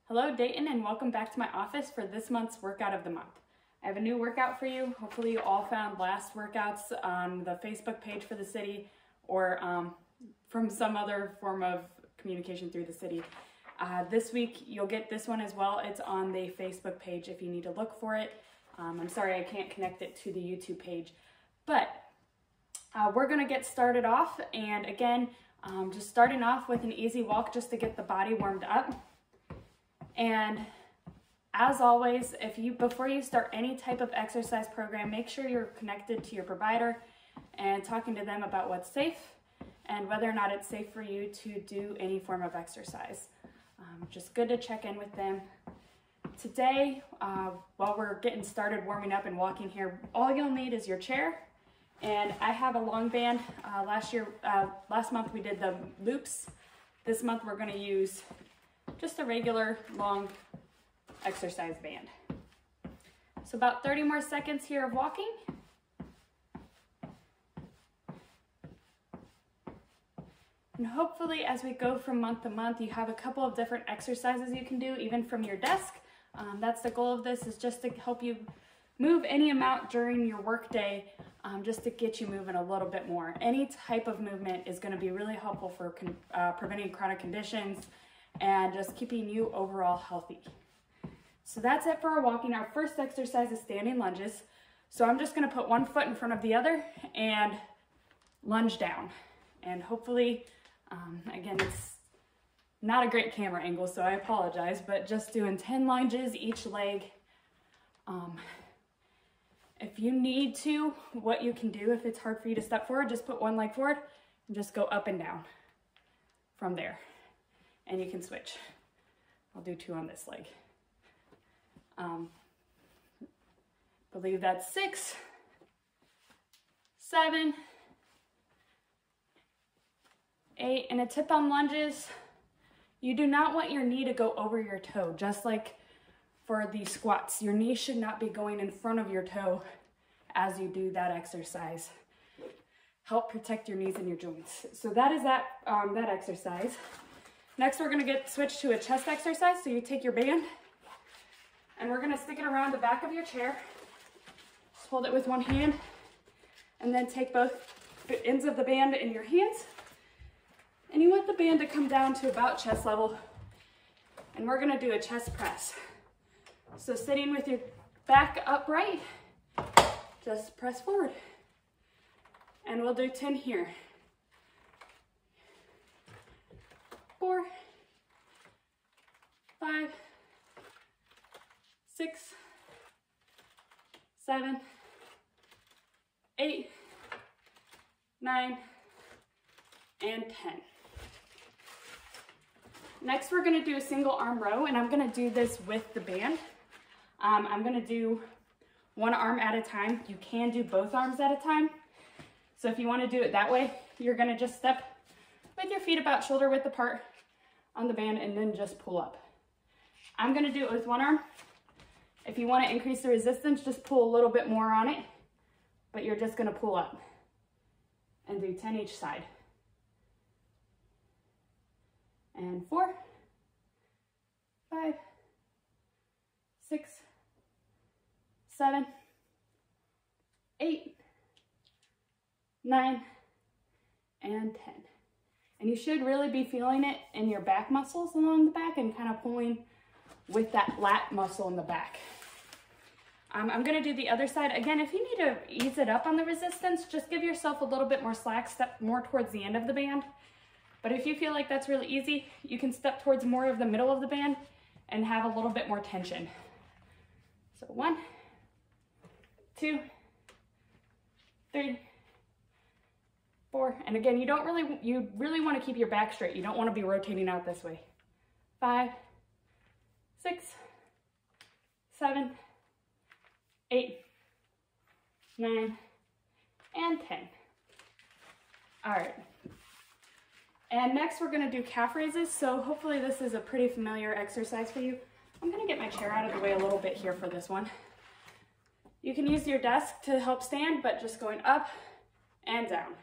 Hello Dayton, and welcome back to my office for this month's workout of the month. I have a new workout for you. Hopefully you all found last workouts on the Facebook page for the city or from some other form of communication through the city. This week you'll get this one as well. It's on the Facebook page if you need to look for it. I'm sorry I can't connect it to the YouTube page, but we're gonna get started off, and again, just starting off with an easy walk just to get the body warmed up. And as always, before you start any type of exercise program, make sure you're connected to your provider and talking to them about what's safe and whether or not it's safe for you to do any form of exercise. Just good to check in with them. Today, while we're getting started warming up and walking here, all you'll need is your chair. And I have a long band. Last month we did the loops. This month we're going to use just a regular long exercise band. So about 30 more seconds here of walking. And hopefully as we go from month to month, you have a couple of different exercises you can do even from your desk. That's the goal of this, is just to help you move any amount during your work day, just to get you moving a little bit more. Any type of movement is going to be really helpful for preventing chronic conditions and just keeping you overall healthy. So that's it for our walking. Our first exercise is standing lunges. So I'm just going to put one foot in front of the other and lunge down. And hopefully, again, it's not a great camera angle, so I apologize, but just doing 10 lunges each leg. If you need to, what you can do, if it's hard for you to step forward, just put one leg forward and just go up and down from there. And you can switch. I'll do 2 on this leg. Believe that's 6, 7, 8, and a tip on lunges, you do not want your knee to go over your toe, just like for the squats. Your knee should not be going in front of your toe as you do that exercise. Help protect your knees and your joints. So that is that exercise. Next, we're gonna switch to a chest exercise. So you take your band and we're gonna stick it around the back of your chair. Just hold it with one hand and then take both ends of the band in your hands. And you want the band to come down to about chest level. And we're gonna do a chest press. So sitting with your back upright, just press forward. And we'll do 10 here. 4, 5, 6, 7, 8, 9, and 10. Next, we're going to do a single arm row, and I'm going to do this with the band. I'm going to do one arm at a time. You can do both arms at a time. So if you want to do it that way, you're going to just step with your feet about shoulder width apart on the band and then just pull up. I'm going to do it with one arm. If you want to increase the resistance, just pull a little bit more on it, but you're just going to pull up and do 10 each side. And 4, 5, 6, 7, 8, 9, and 10. And you should really be feeling it in your back muscles along the back and kind of pulling with that lat muscle in the back. I'm going to do the other side. Again, if you need to ease it up on the resistance, just give yourself a little bit more slack, step more towards the end of the band. But if you feel like that's really easy, you can step towards more of the middle of the band and have a little bit more tension. So 1, 2, 3, 4, and again, you really want to keep your back straight. You don't want to be rotating out this way. 5, 6, 7, 8, 9, and 10. All right. And next we're going to do calf raises. So hopefully this is a pretty familiar exercise for you. I'm going to get my chair out of the way a little bit here for this one. You can use your desk to help stand, but just going up and down.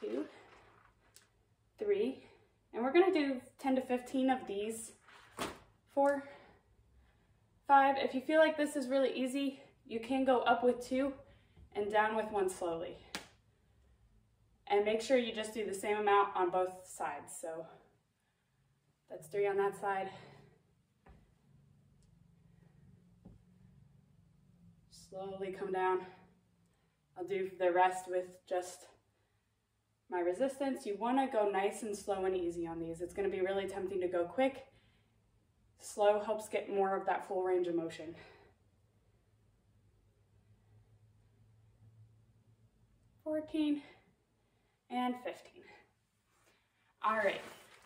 2, 3, And we're gonna do 10 to 15 of these. 4, 5. If you feel like this is really easy, you can go up with 2 and down with 1 slowly. And make sure you just do the same amount on both sides. So that's 3 on that side. Slowly come down. I'll do the rest with just my resistance. You want to go nice and slow and easy on these. It's going to be really tempting to go quick. Slow helps get more of that full range of motion. 14 and 15. All right.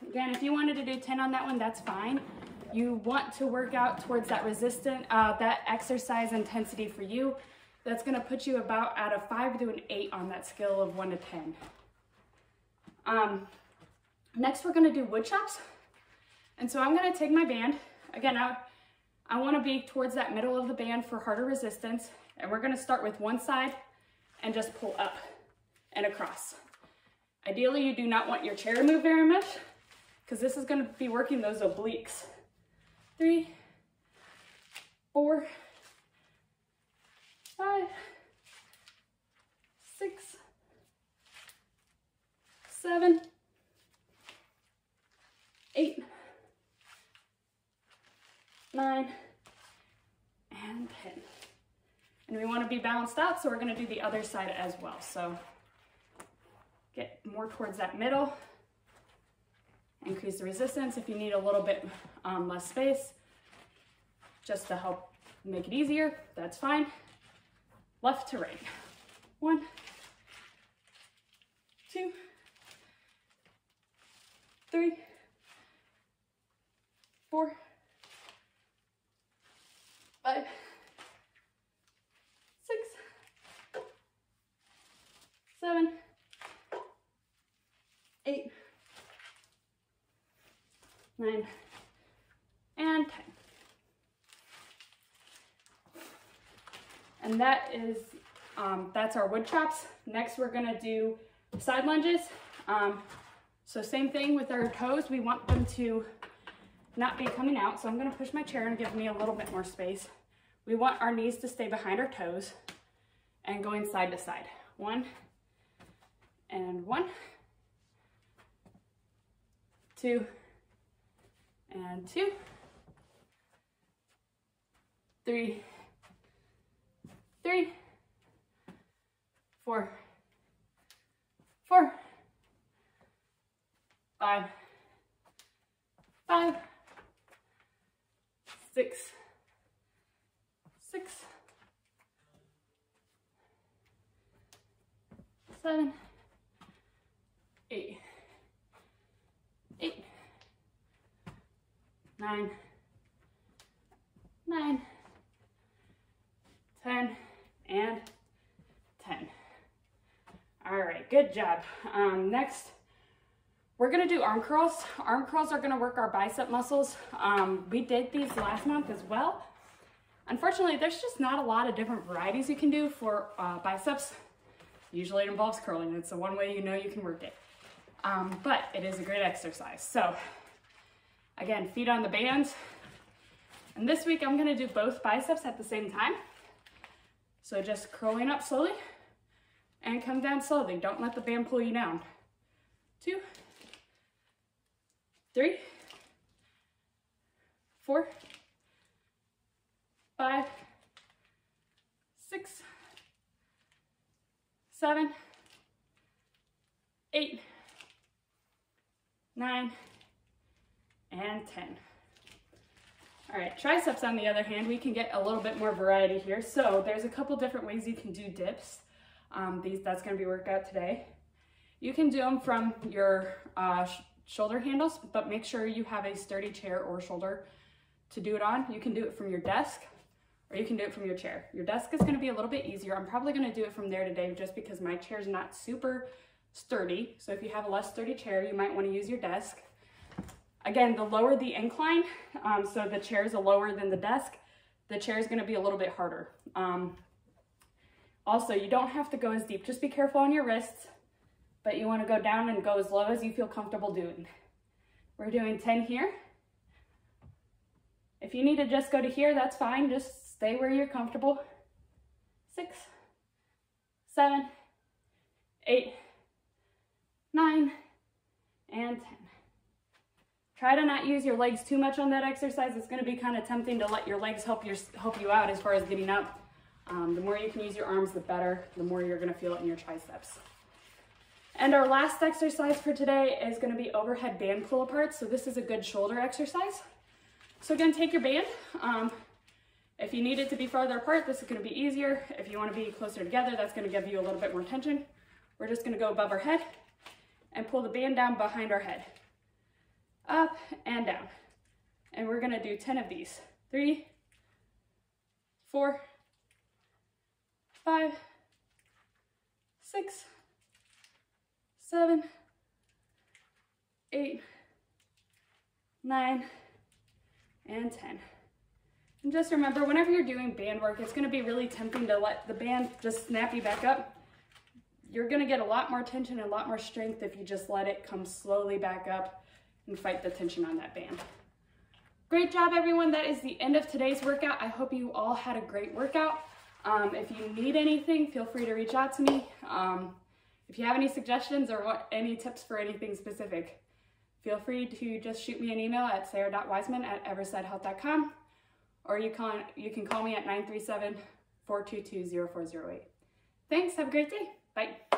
Again, if you wanted to do 10 on that one, that's fine. You want to work out towards that that exercise intensity for you. That's going to put you about at a 5 to an 8 on that scale of 1 to 10. Next, we're going to do wood chops. And so I'm going to take my band. Again, I want to be towards that middle of the band for harder resistance. And we're going to start with one side and just pull up and across. Ideally, you do not want your chair to move very much because this is going to be working those obliques. 3, 4, 5, 6, 7, 8, 9, and 10. And we want to be balanced out, so we're going to do the other side as well. So get more towards that middle. Increase the resistance if you need a little bit less space, just to help make it easier. That's fine. Left to right. 1, 2, 3, 4, 5, 6, 7, 8, 9, and 10. And that is, that's our wood chops. Next, we're gonna do side lunges. So same thing with our toes. We want them to not be coming out. So I'm gonna push my chair and give me a little bit more space. We want our knees to stay behind our toes and going side to side. 1 and 1, 2 and 2, 3, 3, 4, 4, 5, 5, 6, 6, 7, 8, 8, 9, 9, 10, and 10. All right, good job. Next, we're gonna do arm curls. Arm curls are gonna work our bicep muscles. We did these last month as well. Unfortunately, there's just not a lot of different varieties you can do for biceps. Usually it involves curling. It's the one way you know you can work it. But it is a great exercise. So again, feet on the bands. And this week I'm gonna do both biceps at the same time. So just curling up slowly and come down slowly. Don't let the band pull you down. 2, 3, 4, 5, 6, 7, 8, 9, and 10. All right, triceps on the other hand, we can get a little bit more variety here. So there's a couple different ways you can do dips. That's gonna be workout today. You can do them from your shoulder handles, but make sure you have a sturdy chair or shoulder to do it on. You can do it from your desk, or you can do it from your chair. Your desk is gonna be a little bit easier. I'm probably gonna do it from there today just because my chair's not super sturdy. So if you have a less sturdy chair, you might wanna use your desk. Again, the lower the incline, so the chair is lower than the desk, the chair is gonna be a little bit harder. Also, you don't have to go as deep. Just be careful on your wrists, but you wanna go down and go as low as you feel comfortable doing. We're doing 10 here. If you need to just go to here, that's fine. Just stay where you're comfortable. 6, 7, 8, 9, and 10. Try to not use your legs too much on that exercise. It's going to be kind of tempting to let your legs help you out as far as getting up. The more you can use your arms, the better. The more you're going to feel it in your triceps. And our last exercise for today is going to be overhead band pull apart. So this is a good shoulder exercise. So again, take your band. If you need it to be farther apart, this is going to be easier. If you want to be closer together, that's going to give you a little bit more tension. We're just going to go above our head and pull the band down behind our head. Up and down. And we're going to do 10 of these. 3, 4, 5, 6, 7, 8, 9, and 10. And just remember, whenever you're doing band work, it's going to be really tempting to let the band just snap you back up. You're going to get a lot more tension and a lot more strength if you just let it come slowly back up and fight the tension on that band. Great job, everyone. That is the end of today's workout. I hope you all had a great workout. If you need anything, feel free to reach out to me. If you have any suggestions or any tips for anything specific, feel free to just shoot me an email at sarah.wiseman@eversidehealth.com, or you can call me at 937-422-0408. Thanks. Have a great day. Bye.